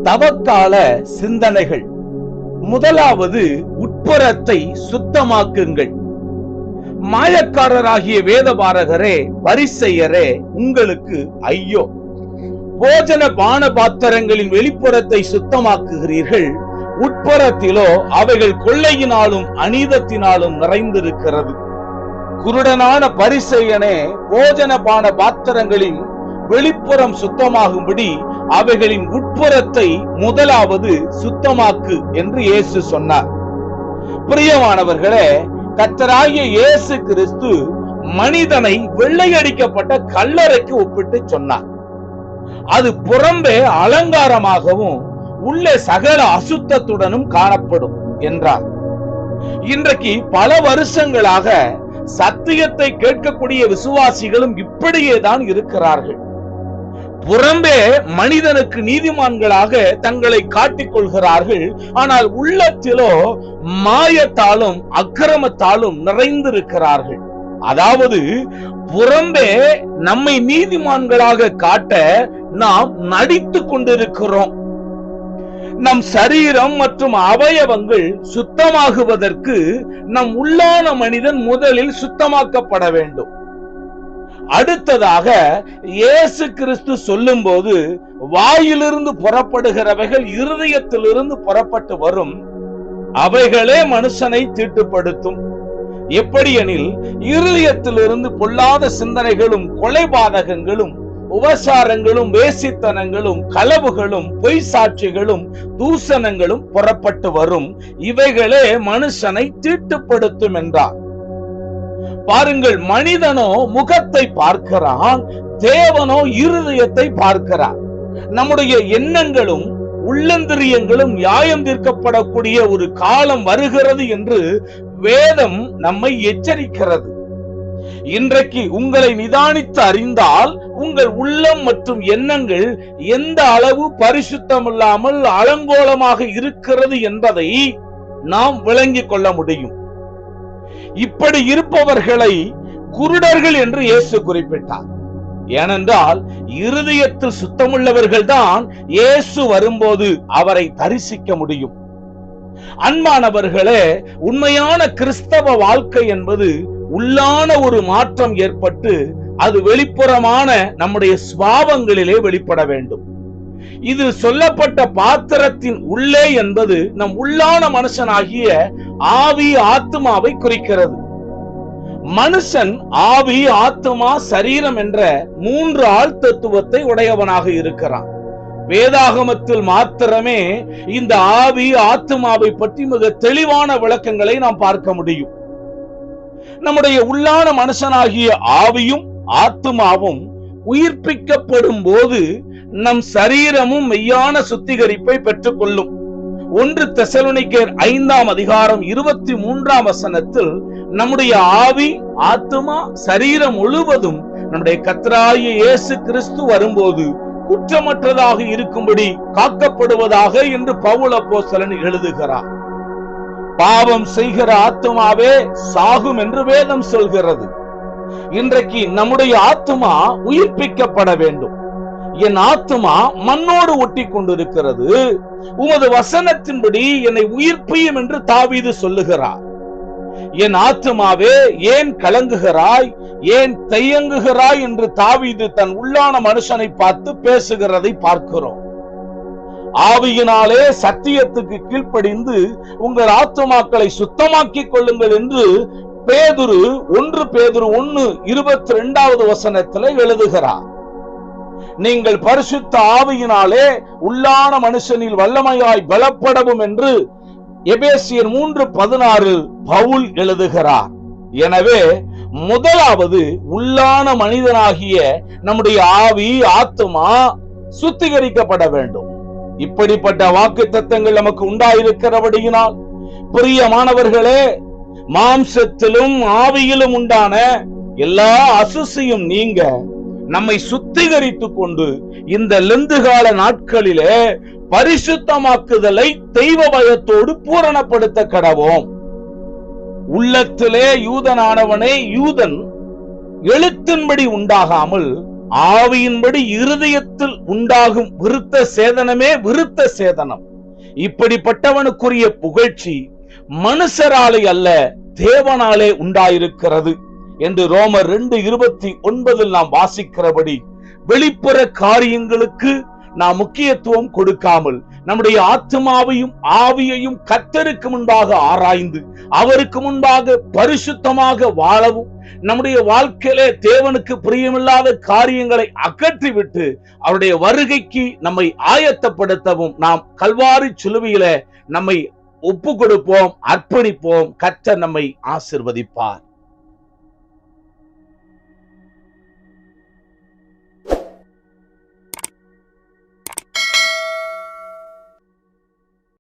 தவக்கால சிந்தனைகள். முதலாவது, உட்புறத்தை சுத்தமாக்குங்கள். மாயக்காரராகிய வேதபாரகரே, பரிசேயரே, உங்களுக்கு ஐயோ! போஜன பான பாத்திரங்களின் வெளிப்புறத்தை சுத்தமாக்குகிறீர்கள், உட்புறத்திலோ அவைகள் கொள்ளையினாலும் அநீதத்தினாலும் நிறைந்திருக்கிறது. குருடனான பரிசேயனே, போஜன பான பாத்திரங்களின் வெளிப்புறம் சுத்தமாகும்படி அவைகளின் உட்புறத்தை முதலாவது சுத்தமாக்கு என்று இயேசு சொன்னார். பிரியமானவர்களே, கர்த்தராகிய இயேசு கிறிஸ்து மனிதனை வெள்ளையடிக்கப்பட்ட கல்லறைக்கு ஒப்பிட்டு சொன்னார். அது புறம்பே அலங்காரமாகவும் உள்ளே சகல அசுத்தத்துடனும் காணப்படும் என்றார். இன்றைக்கு பல வருஷங்களாக சத்தியத்தை கேட்கக்கூடிய விசுவாசிகளும் இப்படியேதான் இருக்கிறார்கள். புறம்பே மனிதனுக்கு நீதிமான்களாக தங்களை காட்டிக் கொள்கிறார்கள். ஆனால் உள்ளத்திலோ மாயத்தாலும் அக்கிரமத்தாலும் நிறைந்திருக்கிறார்கள். அதாவது புறம்பே நம்மை நீதிமான்களாக காட்ட நாம் நடித்துக் கொண்டிருக்கிறோம். நம் சரீரம் மற்றும் அவயவங்கள் சுத்தமாகுவதற்கு நம் உள்ளான மனிதன் முதலில் சுத்தமாக்கப்பட வேண்டும். அடுத்ததாக இயேசு கிறிஸ்து சொல்லும் போது, வாயிலிருந்து புறப்படுகிறவைகள் இருதயத்திலிருந்து புறப்பட்டு வரும், அவைகளே மனுஷனை தீட்டுப்படுத்தும். எப்படியெனில், இருதயத்திலிருந்து பொல்லாத சிந்தனைகளும் கொலைபாதகங்களும் உபசாரங்களும் வேசித்தனங்களும் களவுகளும் பொய் சாட்சிகளும் தூசணங்களும் புறப்பட்டு வரும், இவைகளே மனுஷனை தீட்டுப்படுத்தும் என்றார். பாருங்கள், மனிதனோ முகத்தை பார்க்கிறான், தேவனோ இருதயத்தை பார்க்கிறார். நம்முடைய எண்ணங்களும் உள்ளந்திரியங்களும் நியாயம் தீர்க்கப்படக்கூடிய ஒரு காலம் வருகிறது என்று வேதம் நம்மை எச்சரிக்கிறது. இன்றைக்கு உங்களை நிதானித்து அறிந்தால் உங்கள் உள்ளம் மற்றும் எண்ணங்கள் எந்த அளவு பரிசுத்தமில்லாமல் அலங்கோலமாக இருக்கிறது என்பதை நாம் விளங்கிக் கொள்ள முடியும். இப்படி இருப்பவர்களை குருடர்கள் என்று இயேசு குறிப்பிட்டார். ஏனென்றால் இருதயத்தில் சுத்தமுள்ளவர்கள் தான் இயேசு வரும்போது அவரை தரிசிக்க முடியும். அன்பானவர்களே, உண்மையான கிறிஸ்தவ வாழ்க்கை என்பது உள்ளான ஒரு மாற்றம் ஏற்பட்டு அது வெளிப்புறமான நம்முடைய சுபாவங்களிலே வெளிப்பட வேண்டும். இது சொல்லப்பட்ட பாத்திரத்தின் உள்ளே என்பது நம் உள்ளான மனுஷனாகிய ஆவி ஆத்மாவை குறிக்கிறது. மனுஷன் ஆவி ஆத்மா சரீரம் என்ற 3 ஆள் தத்துவத்தை உடையவனாக இருக்கிறான். வேதாகமத்தில் மாத்திரமே இந்த ஆவி ஆத்மாவை பற்றி மிக தெளிவான விளக்கங்களை நாம் பார்க்க முடியும். நம்முடைய உள்ளான மனுஷனாகிய ஆவியும் ஆத்மாவும் உயிர்ப்பிக்கப்படும் போது நம் சரீரமும் மெய்யான சுத்திகரிப்பை பெற்றுக் கொள்ளும். 1 தெசலோனிக்கேயர் 5ஆம் அதிகாரம் 23ஆம் வசனத்தில் நம்முடைய ஆவி ஆத்மா சரீரம் முழுவதும் நம்முடைய கர்த்தராகிய இயேசு கிறிஸ்து வரும்போது குற்றமற்றதாக இருக்கும்படி காக்கப்படுவதாக என்று பவுல் அப்போஸ்தலன் எழுதுகிறார். பாவம் செய்கிற ஆத்மாவே சாகும் என்று வேதம் சொல்கிறது. இன்றைக்கு நம்முடைய ஆத்மா உயிர்ப்பிக்கப்பட வேண்டும். என் ஆத்மா மண்ணோடு ஒட்டி கொண்டிருக்கிறது, உமது வசனத்தின்படி என்னை உயிர்ப்பியும் என்று தாவீது சொல்லுகிறார். என் ஆத்மாவே ஏன் கலங்குகிறாய், ஏன் தையங்குகிறாய் என்று தாவீது தன் உள்ளான மனுஷனை பார்த்து பேசுகிறதை பார்க்கிறோம். ஆவியினாலே சத்தியத்துக்கு கீழ்ப்படிந்து உங்கள் ஆத்துமாக்களை சுத்தமாக்கிக் கொள்ளுங்கள் என்று பேதுரு 1 பேதுரு 1:22 வசனத்தில் எழுதுகிறார். நீங்கள் பரிசுத்த ஆவியினாலே உள்ளான மனுஷனில் வல்லமையாய் பலப்படவும் என்று எபேசியர் 3:16 பவுல் எழுதுகிறார். எனவே முதலாவது உள்ளான மனிதனாகிய நம்முடைய ஆவி ஆத்மா சுத்திகரிக்கப்பட வேண்டும். இப்படிப்பட்ட வாக்குத்தத்தங்கள் நமக்கு உண்டாயிருக்கிறபடியினால் பிரியமானவர்களே, மாம்சத்திலும் ஆவியிலும் உண்டான எல்லா அசுசியும் நீங்க நம்மை சுத்திகரித்துக் கொண்டு இந்த லெந்துகால நாட்களிலே பரிசுத்தமாக்குதலை தெய்வ பயத்தோடு பூரணப்படுத்த கடவோம். உள்ளத்திலே யூதனானவனே யூதன் எழுத்தின்படி உண்டாகாமல் ஆவியின்படி இருதயத்தில் உண்டாகும் விருத்த சேதனமே விருத்த சேதனம். இப்படிப்பட்டவனுக்குரிய புகழ்ச்சி மனுஷராலே அல்ல, தேவனாலே உண்டாயிருக்கிறது என்று ரோமர் 2:29 நாம் வாசிக்கிறபடி வெளிப்புற காரியங்களுக்கு நாம் முக்கியத்துவம் கொடுக்காமல் நம்முடைய ஆத்மாவையும் ஆவியையும் கர்த்தருக்கு முன்பாக ஆராய்ந்து அவருக்கு முன்பாக பரிசுத்தமாக வாழவும், நம்முடைய வாழ்க்கையிலே தேவனுக்கு பிரியமில்லாத காரியங்களை அகற்றிவிட்டு அவருடைய வருகைக்கு நம்மை ஆயத்தப்படுத்தவும் நாம் கல்வாரி சிலுவையில நம்மை ஒப்பு கொடுப்போம், அர்ப்பணிப்போம். கர்த்தர் நம்மை ஆசீர்வதிப்பார்.